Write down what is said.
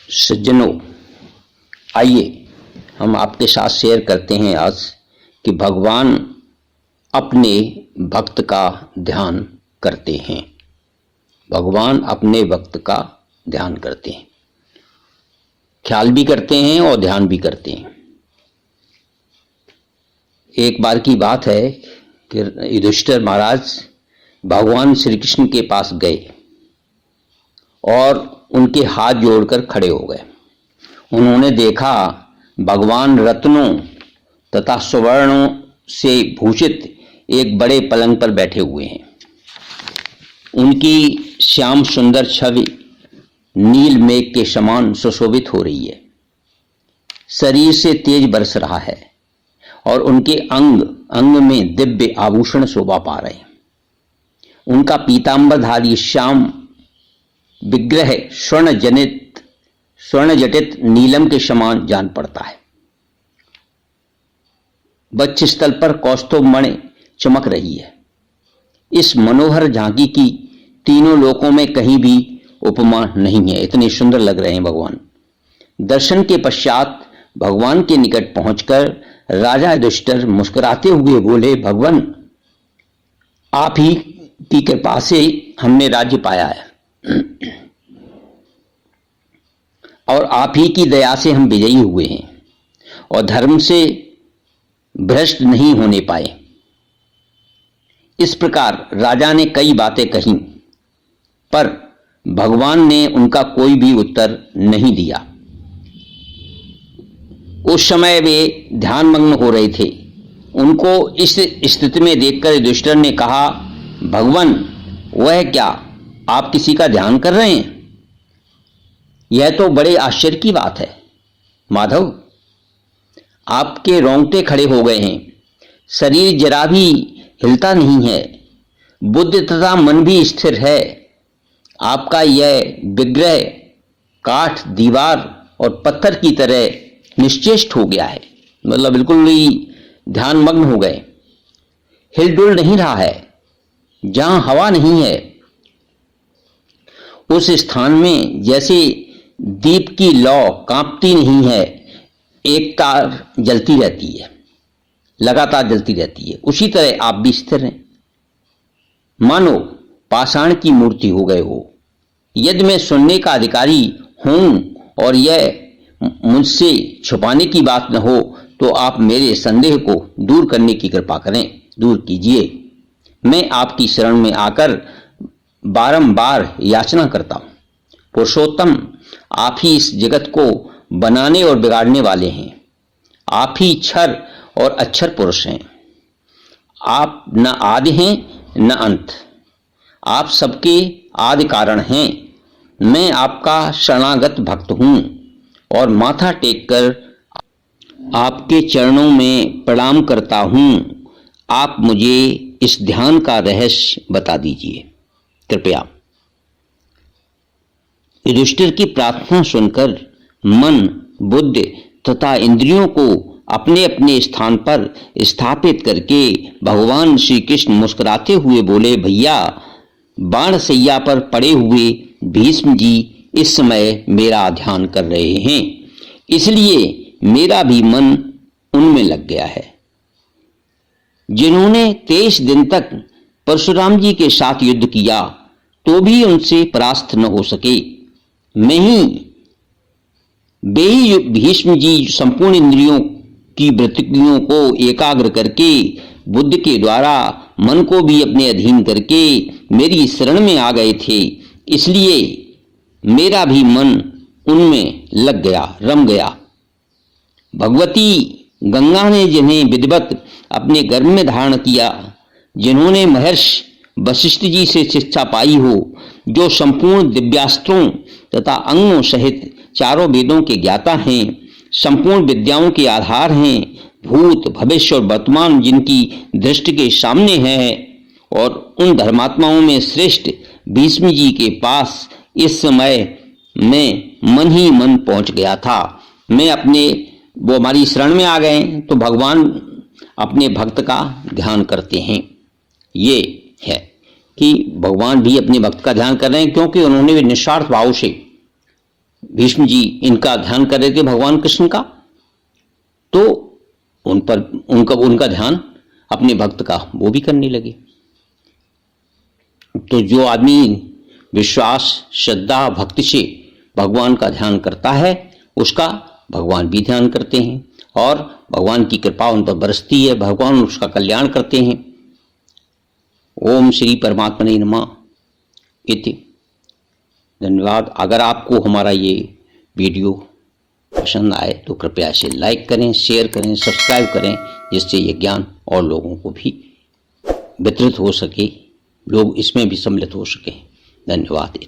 सज्जनों, आइए हम आपके साथ शेयर करते हैं आज कि भगवान अपने भक्त का ध्यान करते हैं। भगवान अपने भक्त का ध्यान करते हैं, ख्याल भी करते हैं और ध्यान भी करते हैं। एक बार की बात है कि युधिष्ठिर महाराज भगवान श्री कृष्ण के पास गए और उनके हाथ जोड़कर खड़े हो गए। उन्होंने देखा भगवान रत्नों तथा सुवर्णों से भूषित एक बड़े पलंग पर बैठे हुए हैं। उनकी श्याम सुंदर छवि नील मेघ के समान सुशोभित हो रही है। शरीर से तेज बरस रहा है और उनके अंग अंग में दिव्य आभूषण शोभा पा रहे हैं। उनका पीतांबरधारी श्याम विग्रह स्वर्ण जटित नीलम के समान जान पड़ता है। वक्षस्थल पर कौस्तुभ मणि चमक रही है। इस मनोहर झांकी की तीनों लोकों में कहीं भी उपमा नहीं है। इतने सुंदर लग रहे हैं भगवान। दर्शन के पश्चात भगवान के निकट पहुंचकर राजा युधिष्ठिर मुस्कुराते हुए बोले, भगवान, आप ही की कृपा से हमने राज्य पाया है और आप ही की दया से हम विजयी हुए हैं और धर्म से भ्रष्ट नहीं होने पाए। इस प्रकार राजा ने कई बातें कही, पर भगवान ने उनका कोई भी उत्तर नहीं दिया। उस समय वे ध्यानमग्न हो रहे थे। उनको इस स्थिति में देखकर युधिष्ठिर ने कहा, भगवान, वह क्या, आप किसी का ध्यान कर रहे हैं? यह तो बड़े आश्चर्य की बात है। माधव, आपके रोंगटे खड़े हो गए हैं। शरीर जरा भी हिलता नहीं है। बुद्धि तथा मन भी स्थिर है। आपका यह विग्रह काठ, दीवार और पत्थर की तरह निश्चेष्ट हो गया है। मतलब बिल्कुल ही ध्यानमग्न हो गए। हिलडुल नहीं रहा है। जहां हवा नहीं है उस स्थान में जैसे दीप की लौ कांपती नहीं है, एक तार जलती रहती है, लगातार जलती रहती है, उसी तरह आप भी स्थिर हैं। मानो पाषाण की मूर्ति हो गए हो। यदि मैं सुनने का अधिकारी हूं और यह मुझसे छुपाने की बात न हो तो आप मेरे संदेह को दूर करने की कृपा करें, दूर कीजिए। मैं आपकी शरण में आकर बारंबार याचना करता हूं। पुरुषोत्तम, आप ही इस जगत को बनाने और बिगाड़ने वाले हैं। आप ही क्षर और अक्षर पुरुष हैं। आप न आदि हैं न अंत। आप सबके आदि कारण हैं। मैं आपका शरणागत भक्त हूं और माथा टेककर आपके चरणों में प्रणाम करता हूं। आप मुझे इस ध्यान का रहस्य बता दीजिए, कृपया। युधिष्ठिर की प्रार्थना सुनकर मन, बुद्धि तथा इंद्रियों को अपने अपने स्थान पर स्थापित करके भगवान श्री कृष्ण मुस्कुराते हुए बोले, भैया, बाणशैया पर पड़े हुए भीष्म जी इस समय मेरा ध्यान कर रहे हैं, इसलिए मेरा भी मन उनमें लग गया है। जिन्होंने 23 दिन तक परशुराम जी के साथ युद्ध किया तो भी उनसे परास्त न हो सके। मैं ही भीष्म जी संपूर्ण इंद्रियों की वृत्तियों को एकाग्र करके बुद्धि के द्वारा मन को भी अपने अधीन करके मेरी शरण में आ गए थे, इसलिए मेरा भी मन उनमें लग गया, रम गया। भगवती गंगा ने जिन्हें विधिवत अपने गर्भ में धारण किया, जिन्होंने महर्षि वशिष्ठ जी से शिक्षा पाई हो, जो संपूर्ण दिव्यास्त्रों तथा अंगों सहित चारों वेदों के ज्ञाता हैं, संपूर्ण विद्याओं के आधार हैं, भूत भविष्य और वर्तमान जिनकी दृष्टि के सामने है, और उन धर्मात्माओं में श्रेष्ठ भीष्म जी के पास इस समय में मन ही मन पहुंच गया था। मैं वो हमारी शरण में आ गए तो भगवान अपने भक्त का ध्यान करते हैं। ये है कि भगवान भी अपने भक्त का ध्यान कर रहे हैं, क्योंकि उन्होंने भी निस्वार्थ भाव से भीष्म जी इनका ध्यान कर रहे थे भगवान कृष्ण का, तो उन पर उनका ध्यान अपने भक्त का वो भी करने लगे। तो जो आदमी विश्वास, श्रद्धा, भक्ति से भगवान का ध्यान करता है, उसका भगवान भी ध्यान करते हैं और भगवान की कृपा उन पर बरसती है, भगवान उसका कल्याण करते हैं। ओम श्री परमात्मने नमः इति। धन्यवाद। अगर आपको हमारा ये वीडियो पसंद आए तो कृपया इसे लाइक करें, शेयर करें, सब्सक्राइब करें, जिससे ये ज्ञान और लोगों को भी वितरित हो सके, लोग इसमें भी सम्मिलित हो सकें। धन्यवाद।